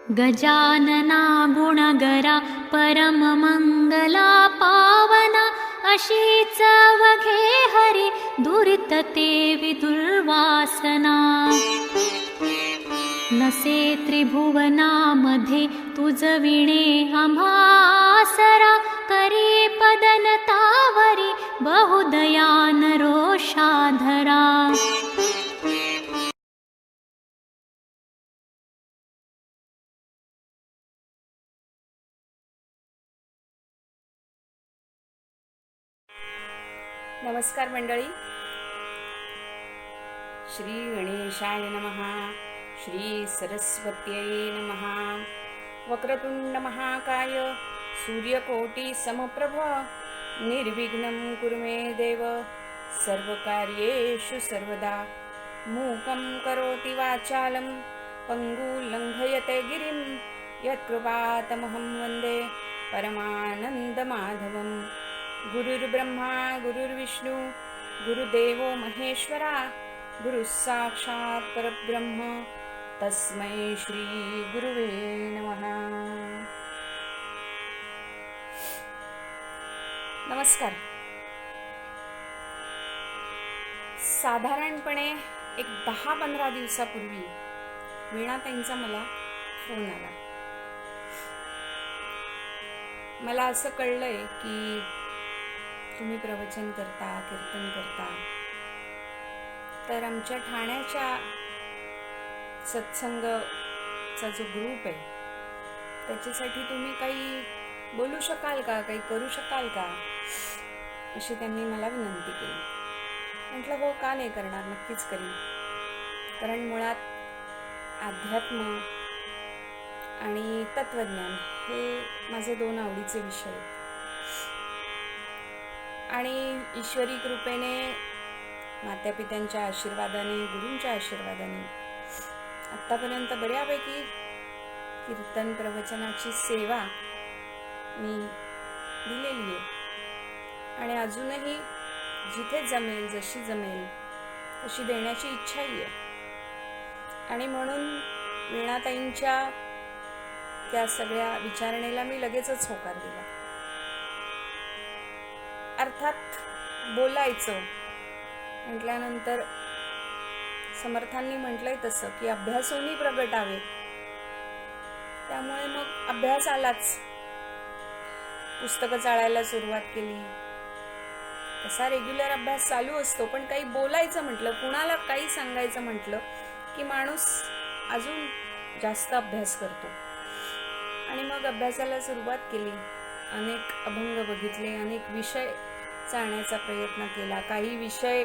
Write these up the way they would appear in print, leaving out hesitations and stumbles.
गजानना गुणगरा परममंगला पावना, अशीच अवघे हरी दुरितते विदुर्वासना। नसे त्रिभुवनामध्ये तुझ विणे आम्हासरा, करी पदनतावरी बहुदयान रोषाधरा। नमस्कार मंडळी. श्री गणेशाय नमः. श्री सरस्वत्यै नमः. वक्रतुंड महाकाय सूर्यकोटि समप्रभ, निर्विघ्नं कुरु मे देव, सर्वकार्येषु सर्वदा. मूकं करोति वाचालं पङ्गुं लङ्घयते गिरिं, यत्कृपातमहं वन्दे परमानन्दमाधवम्. गुरुर्ब्रह्मा गुरुर्विष्णू गुरुदेवो महेश्वरा, गुरुः साक्षात् परब्रह्म, तस्मै श्री गुरुवे नमः. नमस्कार. साधारणपणे एक 10-15 दिवसापूर्वी वीणाताईंचा मला फोन आला. मला असं कळलंय की तुम्ही प्रवचन करता, कीर्तन करता, तर आमच्या ठाण्याच्या सत्संगचा जो ग्रुप आहे त्याच्यासाठी तुम्ही काही बोलू शकाल का, काही करू शकाल का, अशी त्यांनी मला विनंती केली. म्हटलं हो, का नाही करणार, नक्कीच करीन. कारण मुळात अध्यात्म आणि तत्वज्ञान हे माझे 2 आवडीचे विषय आहेत. आणि ईश्वरी कृपेने, मातापित्यांच्या आशीर्वादाने, गुरूंच्या आशीर्वादाने आत्तापर्यंत बऱ्यापैकी कीर्तन प्रवचनाची सेवा मी दिलेली आहे. आणि अजूनही जिथे जमेल, जशी जमेल तशी देण्याची इच्छाही आहे. आणि म्हणून वीणाताईंच्या त्या सगळ्या विचारणेला मी लगेचच होकार दिला. अर्थात बोलायचं म्हटल्यानंतर समर्थांनी म्हटलंय तसं की अभ्यासोनी प्रगटावे. त्यामुळे मग अभ्यास आलाच. पुस्तकं चाळायला सुरुवात केली. तसा रेग्युलर अभ्यास चालू असतो, पण काही बोलायचं म्हटलं, कुणाला काही सांगायचं म्हटलं की माणूस अजून जास्त अभ्यास करतो. आणि मग अभ्यासाला सुरुवात केली. अनेक अभंग बघितले, अनेक विषय जाण्याचा प्रयत्न केला. काही विषय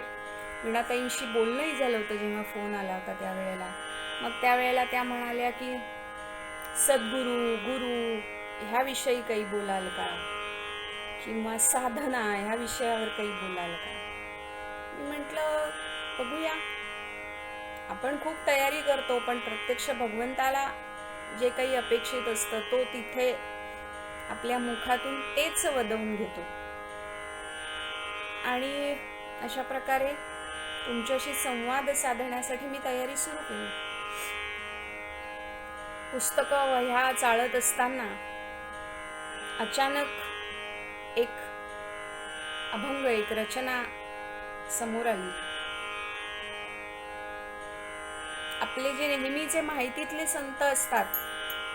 वीणाताईंशी बोलणंही झालं होतं जेव्हा फोन आला होता त्यावेळेला. मग त्यावेळेला त्या म्हणाल्या की सद्गुरू, गुरु ह्याविषयी काही बोलाल का, किंवा साधना ह्या विषयावर काही बोलाल का. मी म्हटलं बघूया. आपण खूप तयारी करतो, पण प्रत्यक्ष भगवंताला जे काही अपेक्षित असतं तो तिथे आपल्या मुखातून तेच वदवून घेतो. आणि अशा प्रकारे तुमच्याशी संवाद साधण्यासाठी मी तयारी सुरू केली. पुस्तकं वह्या चाळत असताना अचानक एक अभंग, एक रचना समोर आली. आपले जे नेहमीचे माहितीतले संत असतात,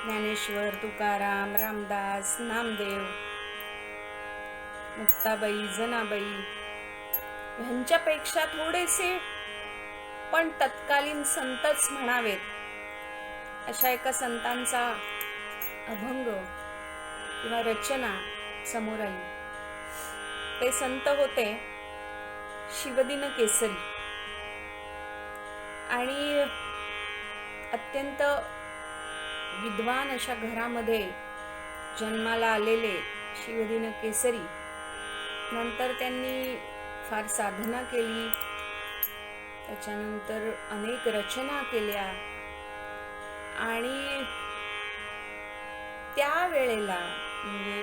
ज्ञानेश्वर, तुकाराम, रामदास, नामदेव, मुक्ताबाई, जनाबाई, ह्यांच्यापेक्षा थोडेसे पण तत्कालीन संतच म्हणावेत अशा एका संतांचा अभंग किंवा रचना समोर आली. ते संत होते शिवदिन केसरी. आणि अत्यंत विद्वान अशा घरामध्ये जन्माला आलेले शिवदिन केसरी. नंतर त्यांनी फार साधना केली, त्याच्यानंतर अनेक रचना केल्या. आणि त्यावेळेला म्हणजे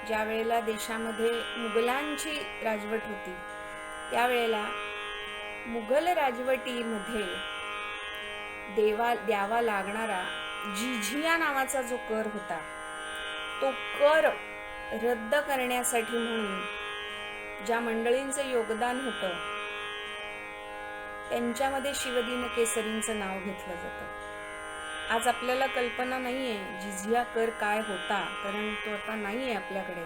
ज्या वेळेला देशामध्ये मुघलांची राजवट होती, त्यावेळेला मुघल राजवटीमध्ये द्यावा लागणारा जिझिया नावाचा जो कर होता तो कर रद्द करण्यासाठी म्हणून ज्या मंडळींचं योगदान होतं त्यांच्यामध्ये शिवदिन केसरींचं नाव घेतलं जातं. आज आपल्याला कल्पना नाहीये जिझिया कर काय होता, कारण तो आता नाहीये आपल्याकडे.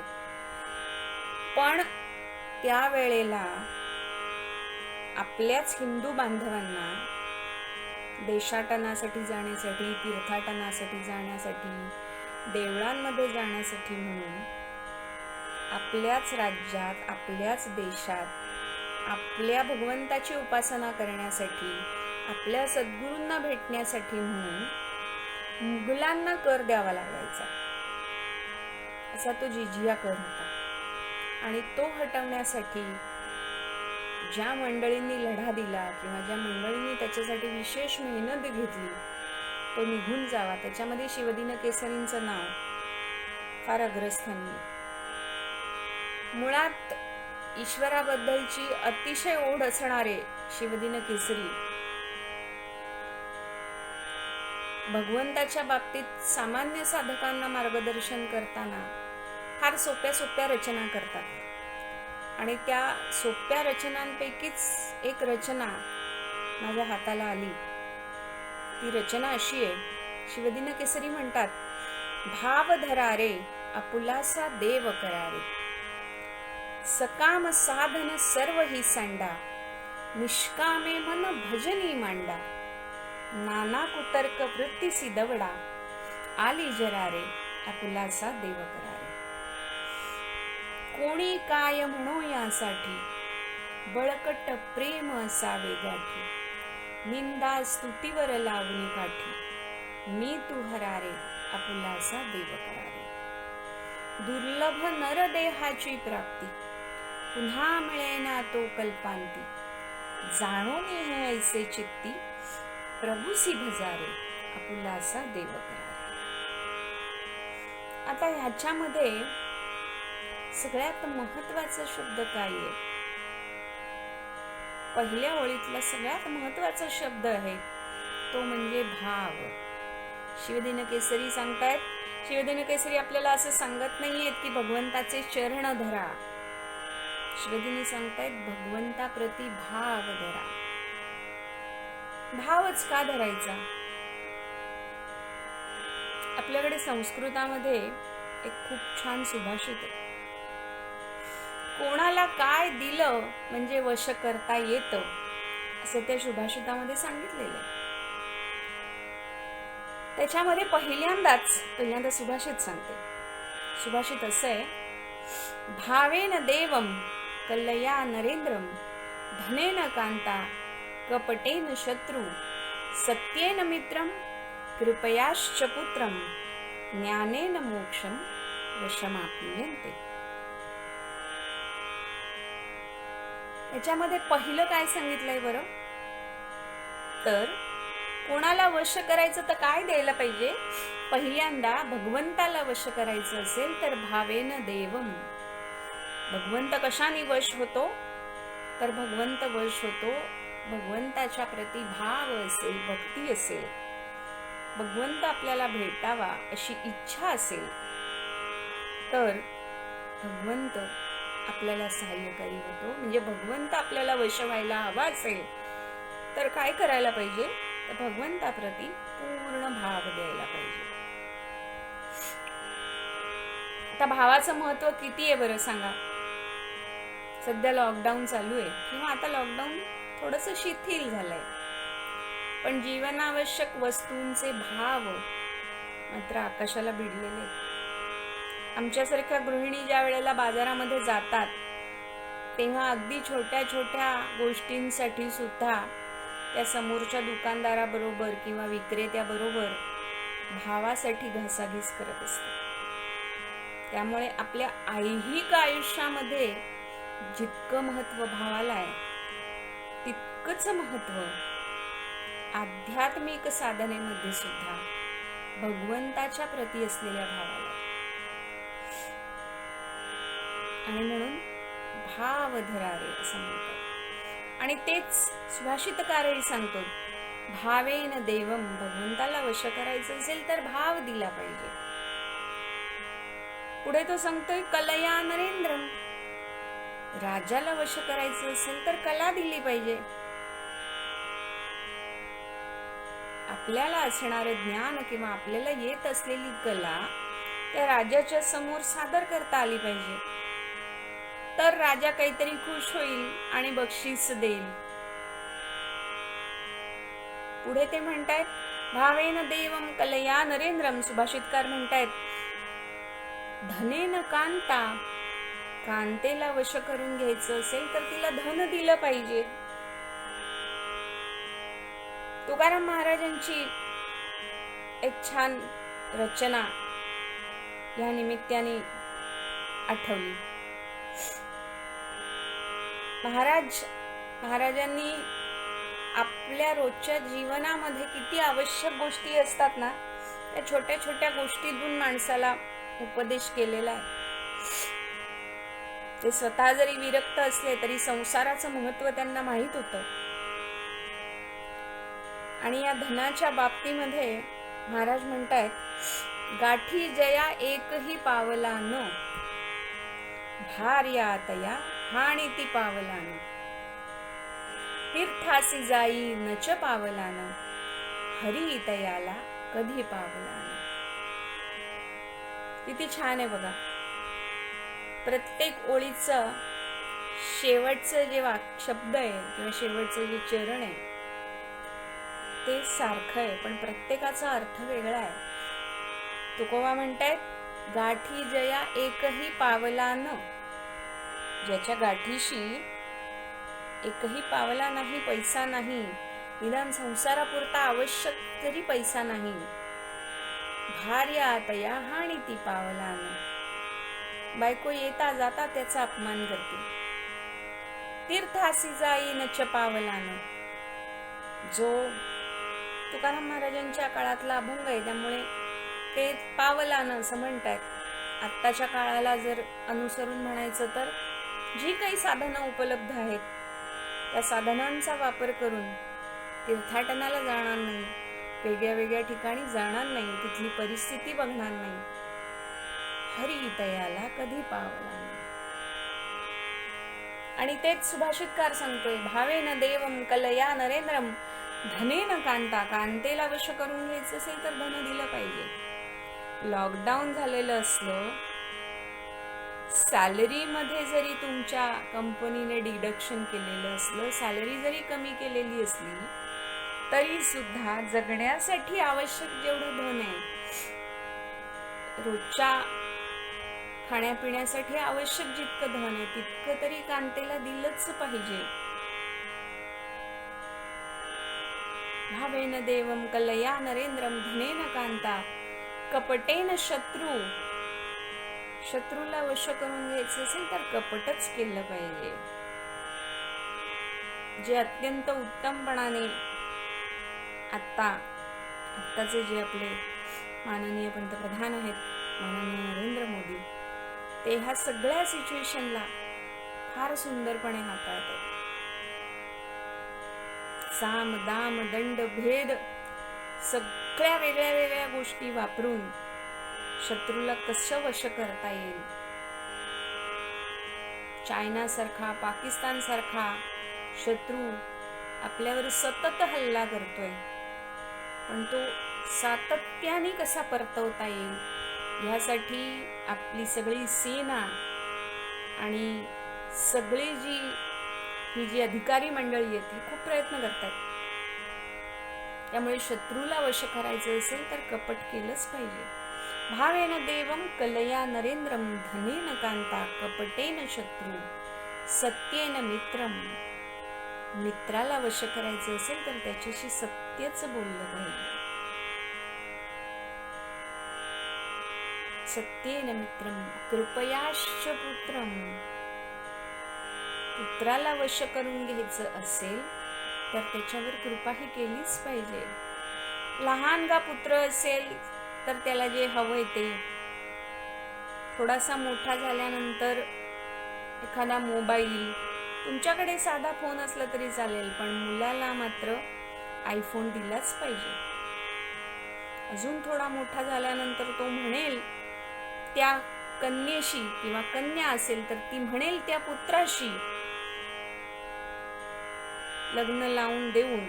पण त्यावेळेला आपल्याच हिंदू बांधवांना देशाटनासाठी जाण्यासाठी, तीर्थाटनासाठी जाण्यासाठी, देवळांमध्ये जाण्यासाठी म्हणून आपल्याच राज्यात, आपल्याच देशात आपल्या भगवंताची उपासना करण्यासाठी, आपल्या सद्गुरूंना भेटण्यासाठी म्हणून मुघलांना कर द्यावा लागायचा. असा तो जिझिया कर होता. आणि तो हटवण्यासाठी ज्या मंडळींनी लढा दिला किंवा ज्या मंडळींनी त्याच्यासाठी विशेष मेहनत घेतली तो निघून जावा, त्याच्यामध्ये शिवदिन केसरींचं नाव फार अग्रस्थानी आहे. मुळात ईश्वराबद्दलची अतिशय ओढ असणारे शिवदिन केसरी भगवंताच्या बाबतीत सामान्य साधकांना मार्गदर्शन करताना फार सोप्या सोप्या रचना करतात. आणि त्या सोप्या रचनांपैकीच एक रचना माझ्या हाताला आली. ती रचना अशी आहे. शिवदिन केसरी म्हणतात, भाव धरारे आपुलासा देव करारे, सकाम साधन सर्व ही सांडा, निष्कामे मन भजनी मांडा, नाना कुतर्क वृत्तीसी दवडा, आली जरारे आपुलासा देव करारे. कोणी काय म्हणो यासाठी, बळकट प्रेम असावे गाठी, निंदा स्तुतीवर लावणी काठी, मी तू हरारे आपुलासा देव करारे. दुर्लभ नरदेहाची प्राप्ती, पुन्हा मिळेना तो कल्पांती, जाणून हे ऐसे चित्ती, प्रभूसी भजारे आपुलासा देव करारे. आता ह्याच्यामध्ये सगळ्यात महत्वाचा शब्द काय आहे? पहिल्या ओळीतला सगळ्यात महत्वाचा शब्द आहे तो म्हणजे भाव. शिवदिन केसरी सांगतायत, शिवदिन केसरी आपल्याला असं सांगत नाहीयेत की भगवंताचे चरण धरा. शिवदिनी सांगतायत भगवंताप्रती भाव धरा. भावच का धरायचा? आपल्याकडे संस्कृतामध्ये एक खूप छान सुभाषित आहे. कोणाला काय दिलं म्हणजे वश करता येतं, असं त्या सुभाषितामध्ये सांगितलेलं आहे. त्याच्यामध्ये पहिल्यांदा सुभाषित सांगते. सुभाषित असं आहे, भावेन देवम कल्लया नरेंद्रम, धनेन कांता कपटेन शत्रु, सत्येन मित्रम कृपयाश्च पुत्रम, ज्ञानेन मोक्षम वशमाप्नुयन्ते. याच्यामध्ये पहिलं काय सांगितलंय बरं? तर कोणाला वश करायचं तर काय द्यायला पाहिजे? पहिल्यांदा भगवंताला वश करायचं असेल तर भावेन देवम. भगवंत कशाने वश होतो? तर भगवंत वश होतो भगवंताच्या प्रति भाव असेल, भक्ती असेल, भगवंत आपल्याला भेटावा अशी इच्छा असेल तर भगवंत आपल्याला सहाय्यकारी होतो. म्हणजे भगवंत आपल्याला वश व्हायला हवा असेल तर काय करायला पाहिजे? तर भगवंताप्रती पूर्ण भाव द्यायला पाहिजे. आता भावाचं महत्व किती आहे बरं सांगा? सध्या लॉकडाऊन चालू आहे किंवा आता लॉकडाऊन थोडंसं शिथिल झालंय, पण जीवनावश्यक वस्तूंचे भाव मात्र आकाशाला भिडलेले. आमच्यासारख्या गृहिणी ज्या वेळेला बाजारामध्ये जातात तेव्हा अगदी छोट्या छोट्या गोष्टींसाठी सुद्धा त्या समोरच्या दुकानदाराबरोबर किंवा विक्रेत्याबरोबर भावासाठी घासाघीस करत असतात. त्यामुळे आपल्या ऐहिक आयुष्यामध्ये जितकं महत्व भावाला आहे तितकंच महत्व आध्यात्मिक साधनेमध्ये सुद्धा भगवंताच्या प्रती असलेल्या भावाला. आणि म्हणून भाव धरारे असं म्हणतात. आणि तेच सुभाषितकारही सांगतो, भावेन देवम, भगवंताला वश करायचं असेल तर भाव दिला पाहिजे. पुढे तो सांगतोय कलया नरेंद्रम, राजाला वश करायचं असेल तर कला दिली पाहिजे. आपल्याला असणारं ज्ञान किंवा आपल्याला येत असलेली कला त्या राजाच्या समोर सादर करता आली पाहिजे, तर राजा काहीतरी खुश होईल आणि बक्षीस देईल. पुढे ते म्हणतायत भावेन देवम कलया नरेंद्रम. सुभाषितकार म्हणतायत धनेन कांता, कांतेला वश करून घ्यायचं असेल तर तिला धन दिलं पाहिजे. तुकाराम महाराजांची एक छान रचना या निमित्ताने आठवली. महाराजांनी आपल्या रोजच्या जीवनामध्ये किती आवश्यक गोष्टी असतात ना, त्या छोट्या छोट्या गोष्टीतून माणसाला उपदेश केलेला आहे. ते स्वतः जरी विरक्त असले तरी संसाराचं महत्व त्यांना माहित होतं. आणि या धनाच्या बाबतीमध्ये महाराज म्हणतायत गाठी जया एकही पावला न, भार्या तया हाणीती पावला न, तीर्थासी जाई नच पावला न, हरी तयाला कधी पावला न. किती छान आहे बघा. प्रत्येक ओळीचं शेवटचं जे शब्द आहे किंवा शेवटचं जे चरण आहे ते सारखं आहे, पण प्रत्येकाचा अर्थ वेगळा आहे. तुकोबा म्हणतायत गाठी जया एकही पावला न, ज्याच्या गाठीशी एकही पावला नाही, पैसा नाही, निदान संसारापुरता आवश्यक तरी पैसा नाही, भार्या तया हाणीती पावला न, बायको येता जाता त्याचा अपमान करते, तीर्थासी जाई नच पावला न. जो तुकाराम महाराजांच्या काळातला अभंग आहे त्यामुळे ते पावलानं असं म्हणतात. आत्ताच्या काळाला जर अनुसरून म्हणायचं तर जी काही साधनं उपलब्ध आहेत त्या साधनांचा वापर करून तीर्थाटनाला जाणार नाही, वेगळ्या वेगळ्या ठिकाणी जाणार नाही, तिथली परिस्थिती बघणार नाही, हरी तयाला कधी पावला नाही. आणि तेच सुभाषितकार सांगतोय भावेन देवम कलया नरेंद्रम, धनेन कांता, कांतेला वश करून घ्यायचं असेल तर धन दिलं पाहिजे. लॉकडाऊन झालेलं असलं, सॅलरी मध्ये जरी तुमच्या कंपनीने डिडक्शन केलेलं असलं, सॅलरी जरी कमी केलेली असली तरी सुद्धा जगण्यासाठी आवश्यक जेवढं धन आहे, रोजच्या खाण्यापिण्यासाठी आवश्यक जितकं धन आहे तितकं तरी कांतेला दिलंच पाहिजे. भावेन देवम कलया नरेंद्रम, धनेन कांता, कपटेन शत्रू, शत्रूला वश करून घ्यायचं असेल तर कपटच केलं पाहिजे. जे अत्यंत उत्तमपणाने आत्ताचे जे आपले माननीय पंतप्रधान आहेत, माननीय नरेंद्र मोदी, ते ह्या सगळ्या सिच्युएशनला फार सुंदरपणे हाताळतात. साम दाम दंड भेद सगळ्या वेगळ्या वेगळ्या गोष्टी वापरून शत्रूला कसं वश करता येईल. चायना सारखा, पाकिस्तान सारखा शत्रू आपल्यावर सतत हल्ला करतोय, पण तो सातत्याने कसा परतवता येईल यासाठी आपली सगळी सेना आणि सगळी ही जी अधिकारी मंडळी आहे ती खूप प्रयत्न करतात. त्यामुळे शत्रूला वश करायचं असेल तर कपट केलंच पाहिजे. भावेन देवम कलया नरेंद्रम, धनेन कांता, कपटेन शत्रू, सत्येन मित्रम. मित्राला वश करायचं असेल तर त्याच्याशी सत्यच बोललं पाहिजे. सत्येन मित्रम कृपयाश्च पुत्रम. पुत्राला वश करून घ्यायचं असेल तर त्याच्यावर कृपाही केलीच पाहिजे. लहानगा पुत्र असेल तर त्याला जे हवंय ते, थोडासा मोठा झाल्यानंतर एखादा मोबाईल, तुमच्याकडे साधा फोन असला तरी चालेल, पण मुलाला मात्र आयफोन दिलाच पाहिजे. अजून थोडा मोठा झाल्यानंतर तो म्हणेल त्या कन्येशी, किंवा कन्या असेल तर ती म्हणेल त्या पुत्राशी लग्न लावून देऊन,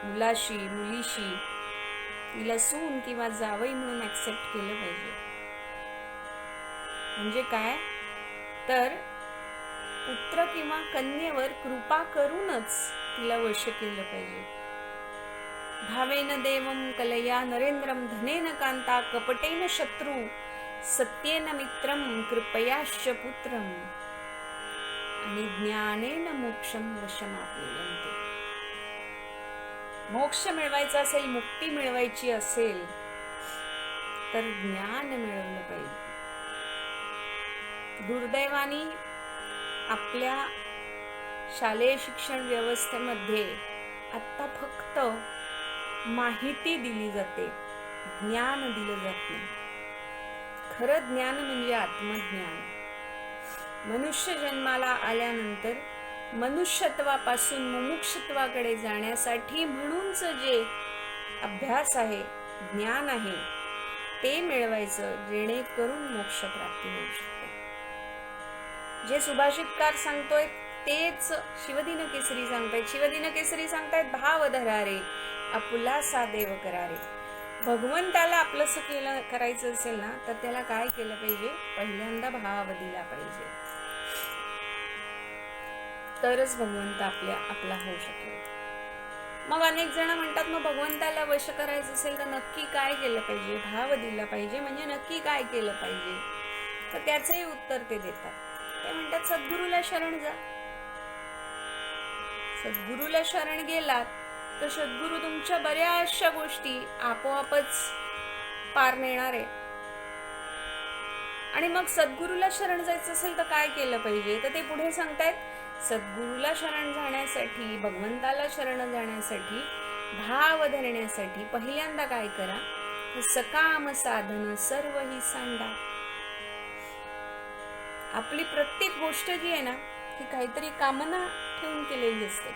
मुलाशी मुलीशी तिला सून किंवा जावई म्हणून ऍक्सेप्ट केलं पाहिजे. म्हणजे काय तर पुत्र किंवा कन्येवर कृपा करूनच तिला वश केलं पाहिजे. भावेन देवम कलया नरेंद्रम धनेन कांता कपटेन शत्रू सत्येन मित्रम कृपयाश्च पुत्रम आणि ज्ञानेन मोक्षम वशमाप्नुयन्ते. मोक्ष मिळवायचा असेल, मुक्ती मिळवायची असेल तर ज्ञान मिळवलं पाहिजे. दुर्दैवाने आपल्या शालेय शिक्षण व्यवस्थेमध्ये आता फक्त माहिती दिली जाते, ज्ञान दिलं जात नाही. खरं ज्ञान म्हणजे आत्मज्ञान. मनुष्य जन्माला आल्यानंतर मनुष्यत्वापासून मुमुक्षत्वाकडे जाण्यासाठी म्हणूनच जे अभ्यास आहे, ज्ञान आहे, ते मिळवायचं, जेणेकरून मोक्ष प्राप्ती होऊ शकते. जे सुभाषितकार सांगतोय तेच शिवदिन केसरी सांगतायत. शिवदिन केसरी सांगतायत भाव धरारे आपुलासा देव करारे. भगवंताला आपलंसं करायचं असेल ना तर त्याला काय केलं पाहिजे? पहिल्यांदा भाव दिला पाहिजे, तरच भगवंत आपला होऊ शकेल. मग अनेक जण म्हणतात मग भगवंताला वश करायचं असेल तर नक्की काय केलं पाहिजे? भाव दिला पाहिजे म्हणजे नक्की काय केलं पाहिजे? तर त्याचंही उत्तर ते देतात. ते म्हणतात सद्गुरूला शरण जा. सद्गुरूला शरण गेलात तर सद्गुरू तुमच्या बऱ्याचशा गोष्टी आपोआपच पार नेणार आहे. आणि मग सद्गुरूला शरण जायचं असेल तर काय केलं पाहिजे? तर ते पुढे सांगतायत सद्गुरूला शरण जाण्यासाठी, भगवंताला शरण जाण्यासाठी, भाव धरण्यासाठी पहिल्यांदा काय करा? सकाम साधन सर्व ही सांडा. आपली प्रत्येक गोष्ट जी आहे ना ही काहीतरी कामना ठेवून केलेली असते.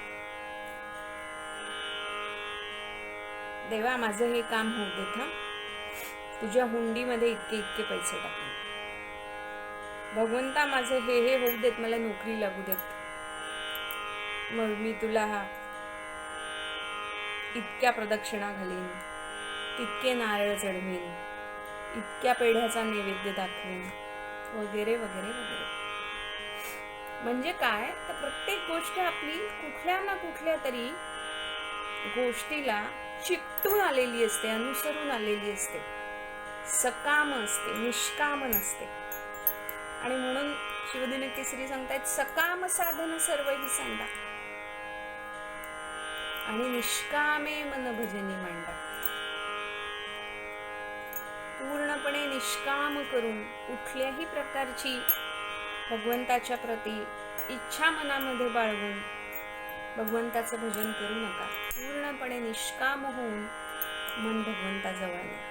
देवा माझं हे काम होऊ देत, हा तुझ्या हुंडीमध्ये इतके इतके पैसे टाकले. भगवंता माझं हे होऊ देत, मला नोकरी लागू देत, मग मी तुला इतक्या प्रदक्षिणा घालीन, तितके नारळ चढवीन, इतक्या पेढ्याचा नैवेद्य दाखवीन, वगैरे वगैरे वगैरे. म्हणजे काय तर प्रत्येक गोष्ट आपली कुठल्या ना कुठल्या तरी गोष्टीला चिकटून आलेली असते, अनुसरून आलेली असते, सकाम असते, निष्काम नसते. आणि म्हणून शिवदिन केसरी सांगतायत सकाम साधन सर्व ही सांडा आणि निष्कामे मन भजनी मांडा. पूर्णपणे निष्काम करून कुठल्याही प्रकारची भगवंताच्या प्रती इच्छा मनामध्ये बाळगून भगवंताचं भजन करू नका. पूर्णपणे निष्काम होऊन मन भगवंताजवळ न्या.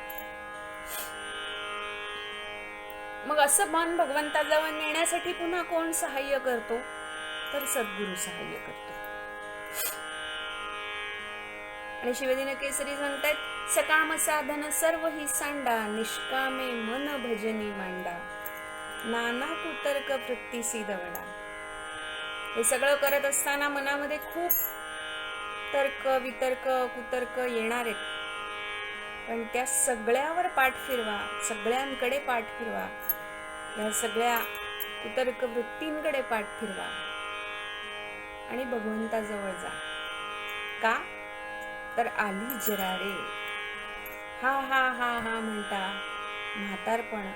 मग असं मन भगवंताजवळ नेण्यासाठी पुन्हा कोण सहाय्य करतो? तर सद्गुरू सहाय्य करतो. आणि शिवदिन केसरी सांगतायत सकाम साधन सर्व ही सांडा, निष्कामे मन भजनी मांडा, नाना कुतर्क वृत्तीसी दवडा. हे सगळं करत असताना मनामध्ये खूप तर्क वितर्क कुतर्क येणार आहेत, पण त्या सगळ्यावर पाठ फिरवा, सगळ्यांकडे पाठ फिरवा, या सगळ्या कुतर्क वृत्तींकडे पाठ फिरवा आणि भगवंताजवळ जा. का तर आली जरा रे हा हा हा हा म्हणता म्हातारपण,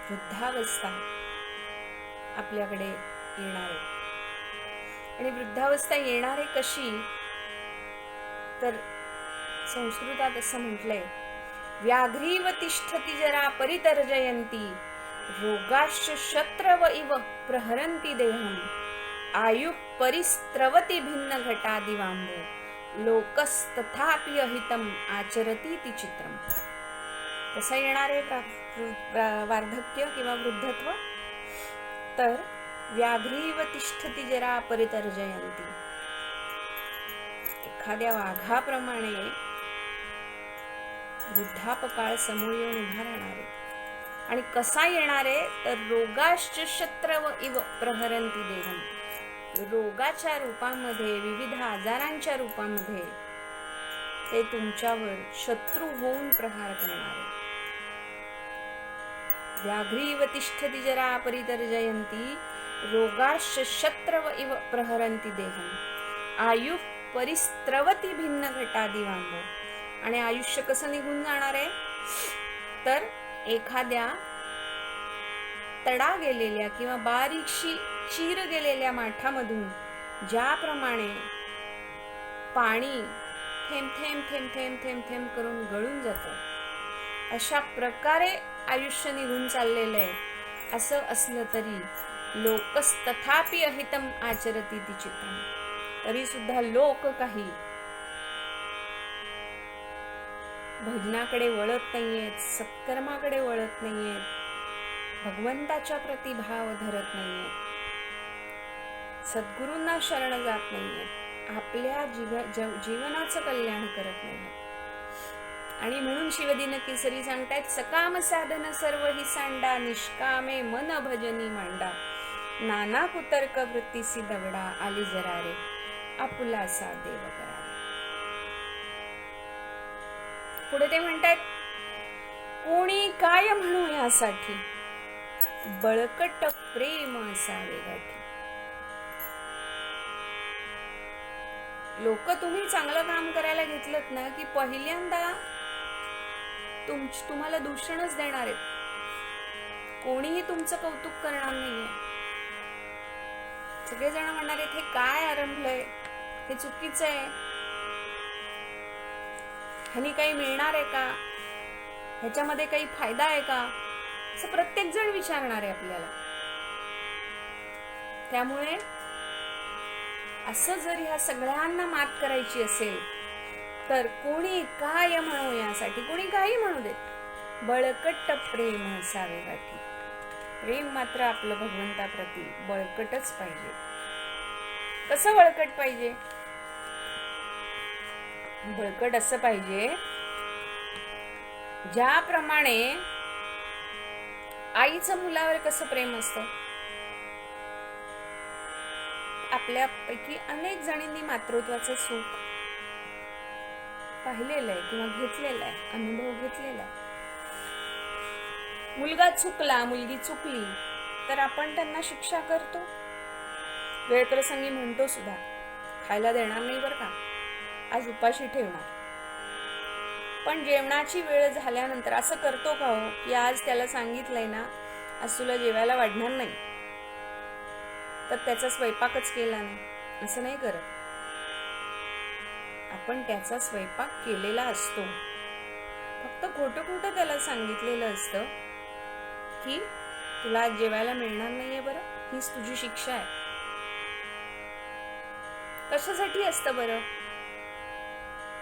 वृद्धावस्था आपल्याकडे येणार आहे. आणि वृद्धावस्था येणारे कशी? तर संस्कृतात असं म्हटलंय व्याघ्रीव तिष्ठती जरा परितर्जयंती, रोगाश्च शत्रव इव प्रहरंती देहम, आयु परिस्त्रवती भिन्न घटादिवांबो, लोकस्तथापि अहितम आचरती ती चित्रम. कसं येणार आहे का वार्धक्य किंवा वृद्धत्व? तर व्याघ्रीव तिष्ठती जरा परितर्जयंती, एखाद्या वाघाप्रमाणे वृद्धापकाळ समोर येऊन उभा राहणार आहे. आणि कसा येणार आहे तर रोगाश्च शत्रव इव प्रहरंती देहम. रोगाच्या रूपामध्ये, विविध आजारांच्या रूपामध्ये ते तुमच्यावर शत्रू होऊन प्रहार करणार आहे. व्याघ्रीव तिष्ठति जरा परितर्जयंती रोगाश्च शत्रव इव प्रहरंती देहम. आयु परिस्त्रवती भिन्न घटादिवांबो. आणि आयुष्य कसं निघून जाणार आहे तर एखाद्या तडा गेलेल्या किंवा बारीकशी चीर गेलेल्या माठामधून ज्याप्रमाणे पाणी थेंब थेंब थेंब थेंब थेंब थेंब करून गळून जातं, अशा प्रकारे आयुष्य निघून चाललेलं आहे. असं असलं तरी लोकस्तथापि अहितम आचरती ती चित्रम. तरी सुद्धा लोक काही भजनाकडे वळत नाहीयेत, सत्कर्माकडे वळत नाहीयेत, भगवंताच्या प्रति भाव धरत नाहीयेत, सद्गुरूंना शरण जात नाहीयेत, आपल्या जीवनाचं कल्याण करत नाहीयेत. आणि म्हणून शिवदिन केसरी सांगतायत सकाम साधन सर्व ही सांडा निष्कामे मन भजनी मांडा नाना कुतर्क वृत्तीसी दवडा आली जरा रे आपुलासा देव करा. पुढे ते म्हणतात कोणी काय म्हणू यासाठी बळकट प्रेम असावे गाठी. लोक तुम्ही चांगलं काम करायला घेतलत ना की पहिल्यांदा तुम्हाला दूषणच देणार आहेत. कोणीही तुमचं कौतुक करणार नाहीये. सगळेजण म्हणणार आहेत हे काय आरंभलंय, हे चुकीचं आहे, ह्यानी काही मिळणार आहे का, ह्याच्यामध्ये काही फायदा आहे का, असं प्रत्येक जण विचारणार आहे आपल्याला. त्यामुळे असं जर ह्या सगळ्यांना मात करायची असेल तर कोणी काय म्हणू यासाठी, कोणी काही म्हणू देत, बळकट प्रेम असावे गाठी. प्रेम मात्र आपलं भगवंताप्रती बळकटच पाहिजे. कसं बळकट पाहिजे? बळकट असं पाहिजे ज्याप्रमाणे आईचं मुलावर कसं प्रेम असतं. आपल्यापैकी अनेक जणींनी मातृत्वाचं सुख पाहिलेलं आहे किंवा घेतलेलं आहे, अनुभव घेतलेला आहे. मुलगा चुकला, मुलगी चुकली तर आपण त्यांना शिक्षा करतो, वेळप्रसंगी म्हणतो सुद्धा खायला देणार नाही बरं का, आज उपाशी ठेवणार. पण जेवणाची वेळ झाल्यानंतर असं करतो का हो की आज त्याला सांगितलंय ना आज तुला जेवायला वाढणार नाही तर त्याचा स्वयंपाकच केला नाही, असं नाही करत. आपण त्याचा स्वयंपाक केलेला असतो, फक्त खोटं खोटं त्याला सांगितलेलं असतं की तुला आज जेवायला मिळणार नाहीये बरं, हीच तुझी शिक्षा आहे. कशासाठी असतं बरं?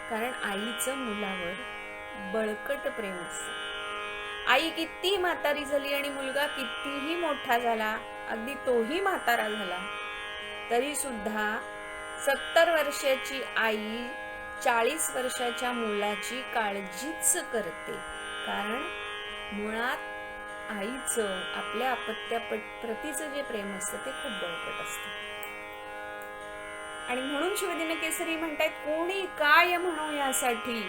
कारण आईचं मुलावर बळकट प्रेम असतं. आई किती म्हातारी झाली आणि मुलगा कितीही मोठा झाला, अगदी तोही म्हातारा झाला, तरी सुद्धा 70 वर्षाची आई 40 वर्षाच्या मुलाची काळजीच करते. कारण मुळात आईचं आपल्या अपत्याप्रतीचं जे प्रेम असतं ते खूप बळकट असतं. आणि म्हणून शिवदिन केसरी म्हणतात कोणी काय म्हणू यासाठी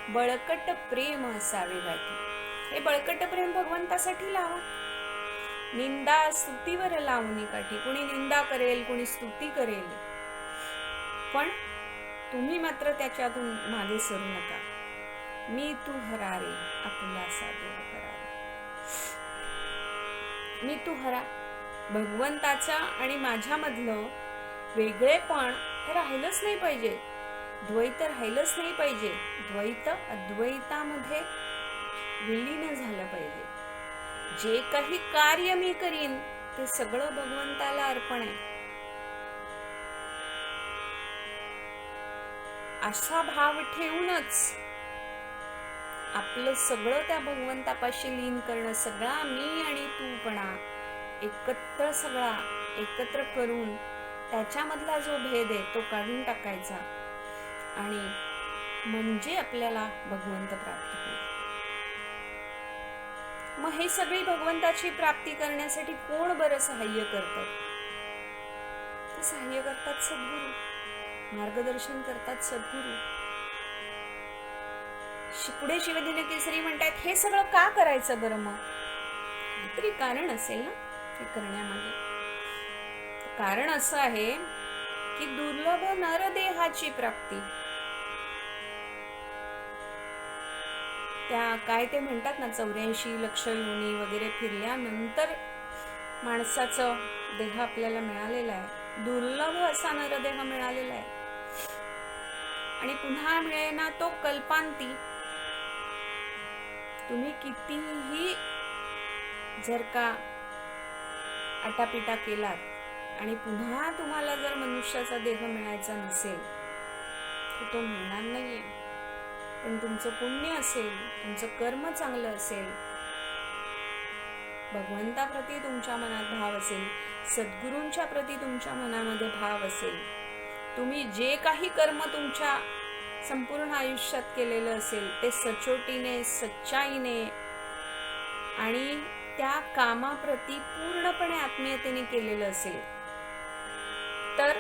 बळकट प्रेम असावे गाठी. हे बळकट प्रेम भगवंतासाठी लावा. निंदा स्तुतीवर लावणी काठी. कोणी निंदा करेल, कोणी स्तुती करेल, पण तुम्ही मात्र त्याच्यातून मागे सरू नका. मी तू हरारे आपुलासा देव करारे. मी तू हरा. भगवंताच्या आणि माझ्यामधलं वेगळेपण हे राहिलंच नाही पाहिजे, द्वैत राहिलंच नाही पाहिजे. द्वैत अद्वैतामध्ये विलीन झालं पाहिजे. जे काही कार्य मी करीन ते सगळं भगवंताला अर्पण आहे, असा भाव ठेवूनच आपलं सगळं त्या भगवंतापाशी लीन करणं, सगळा मी आणि तूपणा एकत्र सगळा एकत्र करून त्याच्यामधला जो भेद आहे तो काढून टाकायचा आणि म्हणजे आपल्याला भगवंत प्राप्त होईल. मग हे सगळी भगवंताची प्राप्ती करण्यासाठी कोण बरं सहाय्य करतं? सहाय्य करतात सद्गुरू, मार्गदर्शन करतात सद्गुरू. पुढे शिवदिन केसरी म्हणतात हे सगळं का करायचं बरं? मग काहीतरी कारण असेल ना हे करण्यामागे. कारण असं आहे की दुर्लभ नरदेहाची प्राप्ती. त्या काय ते म्हणतात ना 84 लक्ष योनी वगैरे फिरल्यानंतर माणसाचं देह आपल्याला मिळालेला आहे. दुर्लभ असा नरदेह मिळालेला आहे आणि पुन्हा मिळेना तो कल्पांती. तुम्ही कितीही जर का आटापिटा केलात आणि पुन्हा तुम्हाला जर मनुष्याचा देह मिळायचा नसेल तर तो मिळणार नाहीये. पण तुमचं पुण्य असेल, तुमचं कर्म चांगलं असेल, भगवंताप्रती तुमच्या मनात भाव असेल, सद्गुरूंच्या प्रती तुमच्या मनामध्ये भाव असेल, तुम्ही जे काही कर्म तुमच्या संपूर्ण आयुष्यात केलेलं असेल ते सचोटीने, सच्चाईने आणि त्या कामाप्रती पूर्णपणे आत्मीयतेने केलेलं असेल तर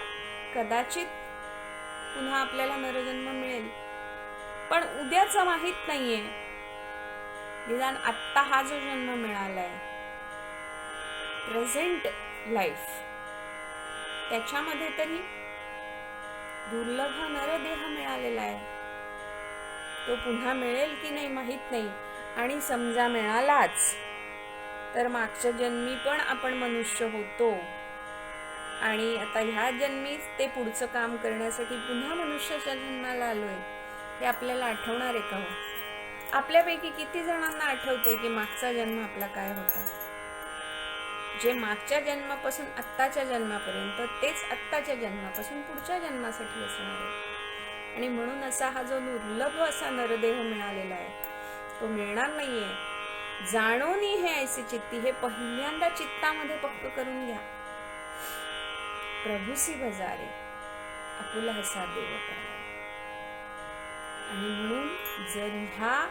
कदाचित पुन्हा आपल्याला नरजन्म मिळेल. पण उद्याचं माहित नाहीये. निदान आत्ता हा जो जन्म मिळालाय, प्रेझेंट लाईफ, त्याच्यामध्ये तरी दुर्लभ नरदेह मिळालेला आहे. तो पुन्हा मिळेल की नाही माहित नाही. आणि समजा मिळालाच तर मागच्या जन्मी पण आपण मनुष्य होतो आणि आता ह्या जन्मी ते पुढचं काम करण्यासाठी पुन्हा मनुष्याच्या जन्माला आलोय. हे आपल्याला आठवणार आहे का हो? आपल्यापैकी किती जणांना आठवते की मागचा जन्म आपला काय होता? जे मागच्या जन्मापासून आत्ताच्या जन्मापर्यंत तेच आत्ताच्या जन्मापासून पुढच्या जन्मासाठी असणार आहे. आणि म्हणून असा हा जो दुर्लभ असा नरदेह मिळालेला आहे तो मिळणार नाहीये. जाणोनी हे ऐसे चित्ती, हे पहिल्यांदा चित्तामध्ये पक्क करून घ्या. प्रभूसी बजारे आपुला हसा देव करा. आणि म्हणून जर ह्या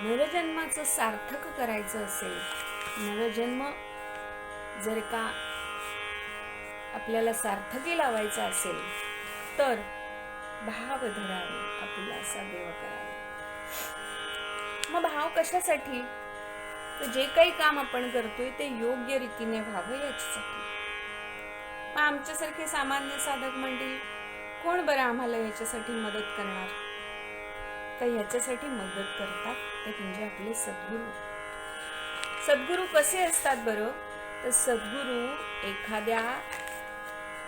नरजन्माचं सार्थक करायचं असेल, नरजन्म जर का आपल्याला सार्थकी लावायचा असेल तर भाव धरावे, आपुला असा देव करावे. मग भाव कशासाठी? तर जे काही काम आपण करतोय ते योग्य रीतीने व्हावं याच्यासाठी. मग आमच्यासारखे सामान्य साधक मंडळी कोण बरं आम्हाला याच्यासाठी मदत करणार? तर याच्यासाठी मदत करतात ते म्हणजे आपले सद्गुरू. सद्गुरू कसे असतात बरं? तर सद्गुरू एखाद्या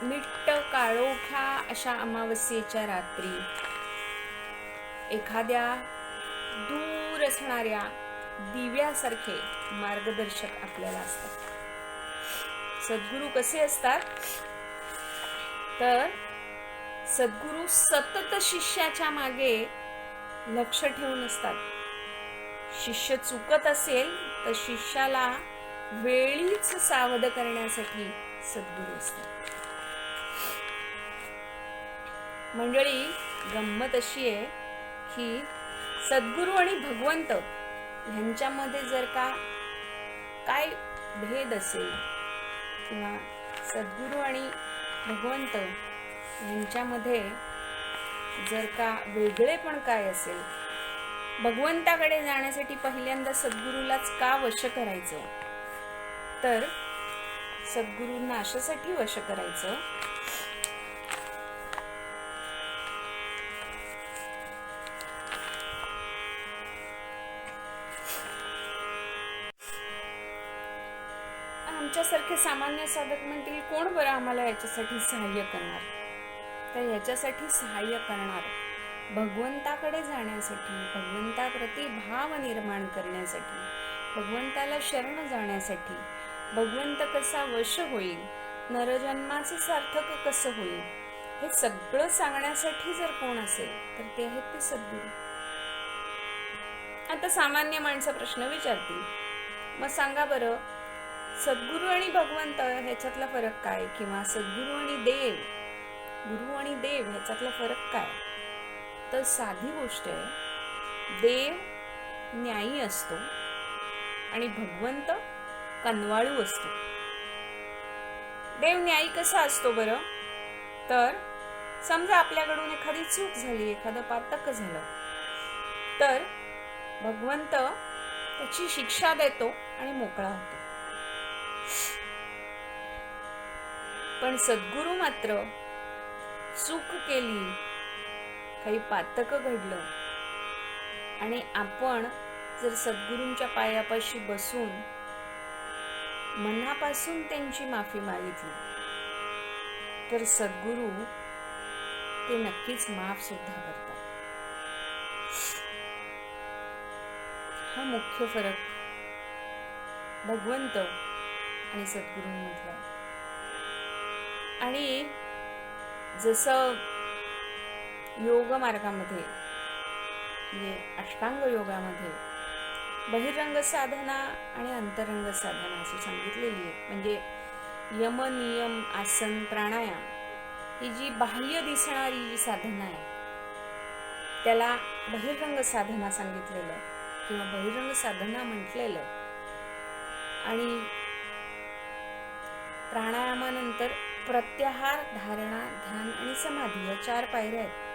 मिट्ट काळोख्या अशा अमावस्येच्या रात्री एखाद्या दूर असणाऱ्या दिव्यासारखे मार्गदर्शक आपल्याला असतात. सद्गुरू कसे असतात? तर सद्गुरू सतत शिष्याच्या मागे लक्ष ठेवून असतात. शिष्य चुकत असेल तर शिष्याला वेळीच सावध करण्यासाठी सद्गुरू असतात. मंडळी, गंमत अशी आहे की सद्गुरू आणि भगवंत ह्यांच्यामध्ये जर का काय भेद असेल किंवा सद्गुरू आणि भगवंत यांच्यामध्ये जर का वेगळे पण काय असेल, भगवंताकडे जाण्यासाठी पहिल्यांदा सद्गुरूलाच का वश करायचं? तर सद्गुरूंना अशासाठी वश करायचं आमच्यासारखे सामान्य साधक म्हणतील कोण बरं आम्हाला याच्यासाठी सहाय्य करणार? तर याच्यासाठी सहाय्य करणार भगवंताकडे जाण्यासाठी, भगवंताप्रती भाव निर्माण करण्यासाठी, भगवंताला शरण जाण्यासाठी, भगवंत कसा वश होईल, नरजन्माचं सार्थक कसं होईल, हे सगळं सांगण्यासाठी जर कोण असेल तर ते आहेत ते सद्गुरू. आता सामान्य माणसं प्रश्न विचारतील, मग सांगा बरं सद्गुरू आणि भगवंत ह्याच्यातला फरक काय? किंवा सद्गुरू आणि देव गुरु आणि देव ह्याच्यातला फरक काय? तर साधी गोष्ट आहे, देव न्यायी असतो आणि भगवंत कनवाळू असतो. देव न्यायी कसा असतो बरं? तर समजा आपल्याकडून एखादी चूक झाली, एखादं पातक झालं, तर भगवंत त्याची शिक्षा देतो आणि मोकळा होतो. पण सद्गुरु मात्र चूक केली, काही पातक घडलं आणि आपण जर सद्गुरूंच्या पायापाशी बसून मनापासून त्यांची माफी मागितली, तर सद्गुरू ते नक्कीच माफ सुद्धा करतात. हा मुख्य फरक भगवंत आणि सद्गुरूंमधला. आणि जसं योग मार्गामध्ये म्हणजे अष्टांग योगामध्ये बहिरंग साधना आणि अंतरंग साधना अशी सांगितलेली आहे. म्हणजे यम, नियम, आसन, प्राणायाम ही जी बाह्य दिसणारी जी साधना आहे त्याला बहिरंग साधना सांगितलेलं आहे किंवा बहिरंग साधना म्हटलेलं आहे. आणि प्राणायामानंतर प्रत्याहार, धारणा, ध्यान आणि समाधी या 4 पायऱ्या आहेत.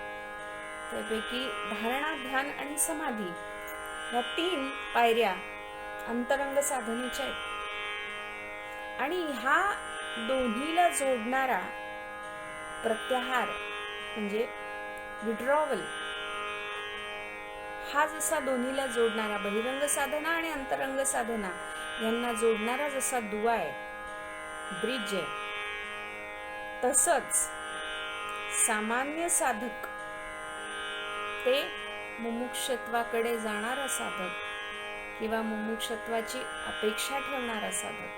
त्यापैकी धारणा, ध्यान आणि समाधी ह्या 3 पायऱ्या अंतरंग साधनेच्या आहेत. आणि ह्या दोन्हीला जोडणारा प्रत्याहार म्हणजे विड्रॉवल, हा जसा दोन्हीला जोडणारा बहिरंग साधना आणि अंतरंग साधना यांना जोडणारा जसा दुवा आहे, ब्रिज आहे, तसंच सामान्य साधक ते मुमुक्षत्वाकडे जाणारा साधक किंवा मुमुक्षत्वाची अपेक्षा ठेवणारा साधक,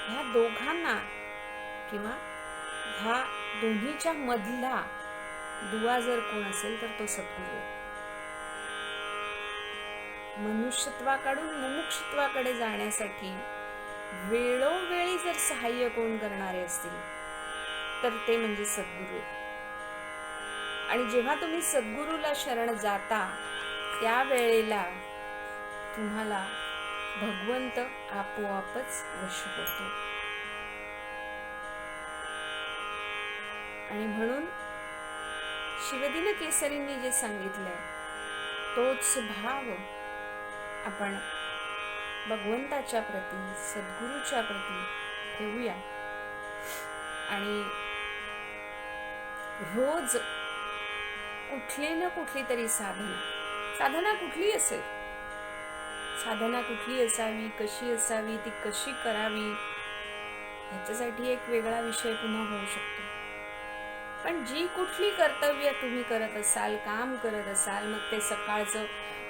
ह्या दोघांना किंवा ह्या दोन्हीच्या मधला दुवा जर कोण असेल तर तो सद्गुरू आहे. मनुष्यत्वाकडून मुमुक्षत्वाकडे जाण्यासाठी वेळोवेळी जर सहाय्य कोण करणारे असतील तर ते म्हणजे सद्गुरू आहे. आणि जेव्हा तुम्ही सद्गुरूला शरण जाता त्यावेळेला तुम्हाला भगवंत आपोआपच वश होतो. आणि म्हणून शिवदिन केसरींनी जे सांगितलंय तोच भाव आपण भगवंताच्या प्रती, सद्गुरूच्या प्रती ठेवूया. आणि रोज कुठली ना कुठली तरी साधना कुठली असेल, साधना कुठली असावी, कशी असावी, ती कशी करावी, ह्याच्यासाठी एक वेगळा विषय पुन्हा होऊ शकतो. पण जी कुठली कर्तव्य तुम्ही करत असाल, काम करत असाल, मग ते सकाळचं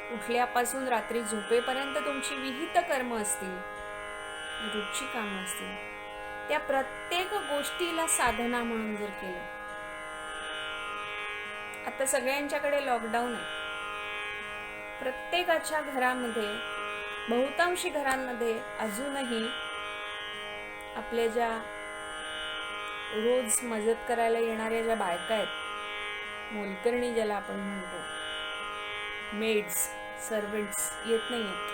उठल्यापासून रात्री झोपेपर्यंत तुमची विहित कर्म असतील, रोजची कामं असतील, त्या प्रत्येक गोष्टीला साधना म्हणून जर केलं. आता सगळ्यांच्याकडे लॉकडाऊन आहे, प्रत्येकाच्या घरामध्ये, बहुतांशी घरांमध्ये अजूनही आपल्या ज्या रोज मदत करायला येणाऱ्या ज्या बायका आहेत, मोलकरणी ज्याला आपण म्हणतो, मेड्स, सर्वंट्स येत नाही आहेत.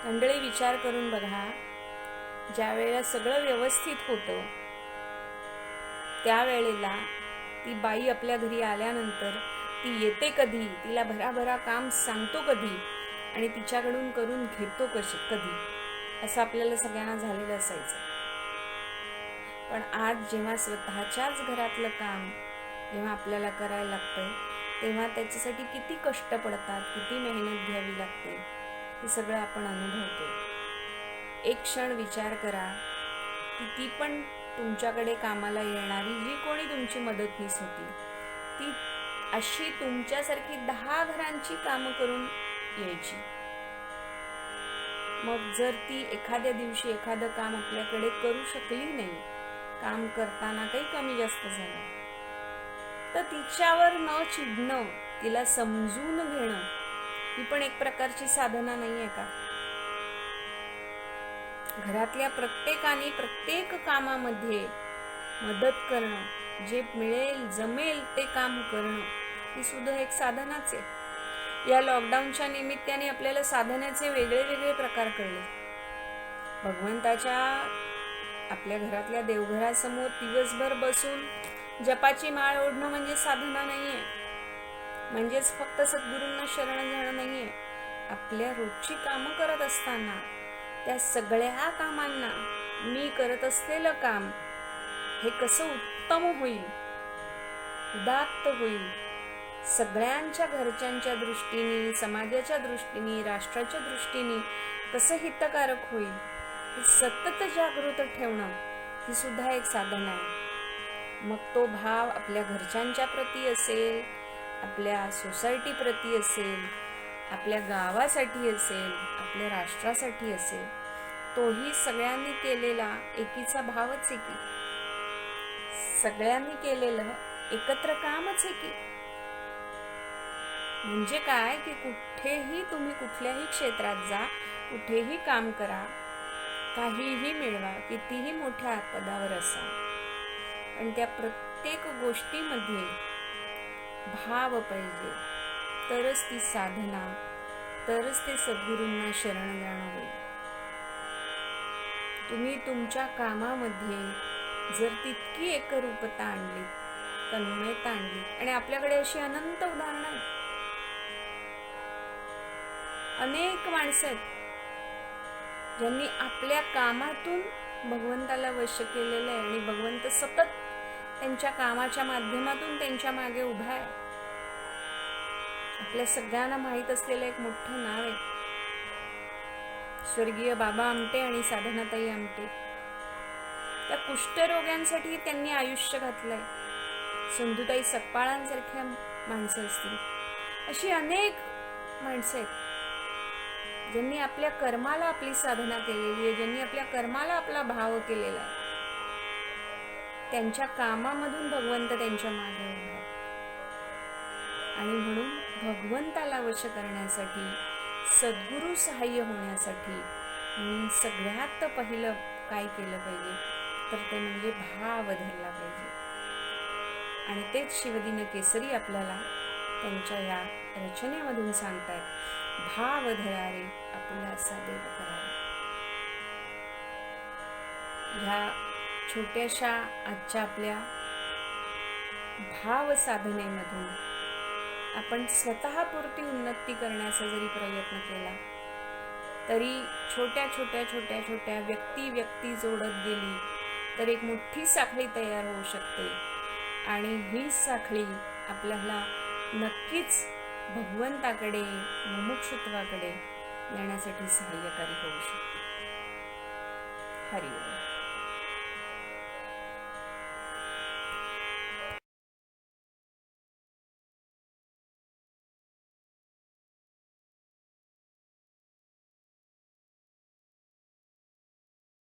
मंडळी विचार करून बघा, ज्या वेळेला सगळं व्यवस्थित होतं त्यावेळेला ती बाई आपल्या घरी आल्यानंतर ती येते कधी, तिला भराभरा काम सांगतो कधी आणि तिच्याकडून करून घेतो कधी, असं आपल्याला सगळ्यांना झालेलं असायचं. पण आज जेव्हा स्वतःच्याच घरातलं काम जेव्हा आपल्याला करायला लागतंय तेव्हा त्याच्यासाठी किती कष्ट पडतात, किती मेहनत घ्यावी लागते, हे सगळं आपण अनुभवतो. एक क्षण विचार करा की ती पण तुमच्याकडे कामाला येणारी जी कोणी तुमची मदतनीस होती ती अशी तुमच्यासारखी 10 घरांची कामं करून यायची. मग जर ती एखाद्या दिवशी एखादं काम आपल्याकडे करू शकली नाही, काम करताना काही कमी जास्त झालं, तर तिच्यावर न चिडणं, तिला समजून घेणं, ही पण एक प्रकारची साधना नाहीये का? घरातल्या प्रत्येकाने प्रत्येक कामामध्ये मदत करणं, जे मिळेल जमेल ते काम करणं, ही सुद्धा एक साधनाच आहे. या लॉकडाऊनच्या निमित्ताने आपल्याला साधनाचे वेगळे वेगळे प्रकार कळले. भगवंताच्या आपल्या घरातल्या देवघरासमोर दिवसभर बसून जपाची माळ ओढणं म्हणजे साधना नाहीये, म्हणजेच फक्त सद्गुरूंना शरण जाणं नाहीये. आपल्या रोजची कामं करत असताना त्या सगळ्या कामांना मी करत असलेलं काम हे कसं उत्तम होईल, उदात्त होईल, सगळ्यांच्या घरच्यांच्या दृष्टीने, समाजाच्या दृष्टीने, राष्ट्राच्या दृष्टीने कसं हितकारक होईल, हे सतत जागृत ठेवणं ही सुद्धा एक साधना आहे. मग तो भाव आपल्या घरच्यांच्या प्रती असेल, आपल्या सोसायटी प्रती असेल, आपल्या गावासाठी असेल, आपल्या राष्ट्रासाठी असेल, तोही सगळ्यांनी केलेला एकीचा भावच आहे की, सगळ्यांनी केलेलं एकत्र कामच आहे की. म्हणजे काय की कुठेही तुम्ही कुठल्याही क्षेत्रात जा, कुठेही काम करा, काहीही मिळवा, कितीही मोठ्या पदावर असा, पण त्या प्रत्येक गोष्टीमध्ये भाव पाहिजे, तरच ती साधना, तरच ते सद्गुरूंना शरण जाणं होईल. तुम्ही तुमच्या कामामध्ये जर तितकी एकरूपता आणली, तन्मयता आणली, आणि आपल्याकडे अशी अनंत उदाहरणं आहेत. अनेक माणसं आहेत ज्यांनी आपल्या कामातून भगवंताला वश केलेलं आहे आणि भगवंत सतत त्यांच्या कामाच्या माध्यमातून त्यांच्या मागे उभा आहे. आपल्या सगळ्यांना माहीत असलेलं एक मोठं नाव आहे स्वर्गीय बाबा आमटे आणि साधनाताई आमटे. त्या कुष्ठरोग्यांसाठी त्यांनी आयुष्य घातलंय. सिंधुताई सकपाळांसारख्या माणसं असतील, अशी अनेक माणसं आहेत ज्यांनी आपल्या कर्माला आपली साधना केलेली आहे, ज्यांनी आपल्या कर्माला आपला भाव केलेला आहे. त्यांच्या कामामधून भगवंत त्यांच्या मागे उभा आहे. आणि म्हणून भगवंताला वश करण्यासाठी, सद्गुरू सहाय्य होण्यासाठी म्हणून सगळ्यात पहिलं काय केलं पाहिजे तर ते म्हणजे भाव धरला पाहिजे. आणि तेच शिवदिन केसरी आपल्याला त्यांच्या या रचनेमधून सांगतायत. भाव धरारे आपुलासा देव करारे. ह्या छोट्याशा आजच्या आपल्या भाव साधनेमधून आपण स्वतःपुरती उन्नती करण्याचा जरी प्रयत्न केला तरी छोट्या छोट्या छोट्या छोट्या व्यक्ती जोडत गेली तर एक मोठी साखळी तयार होऊ शकते. आणि ही साखळी आपल्याला नक्कीच भगवंताकडे, मुमुक्षुत्वाकडे नेण्यासाठी सहाय्यकारी होऊ शकते. हरि ओम.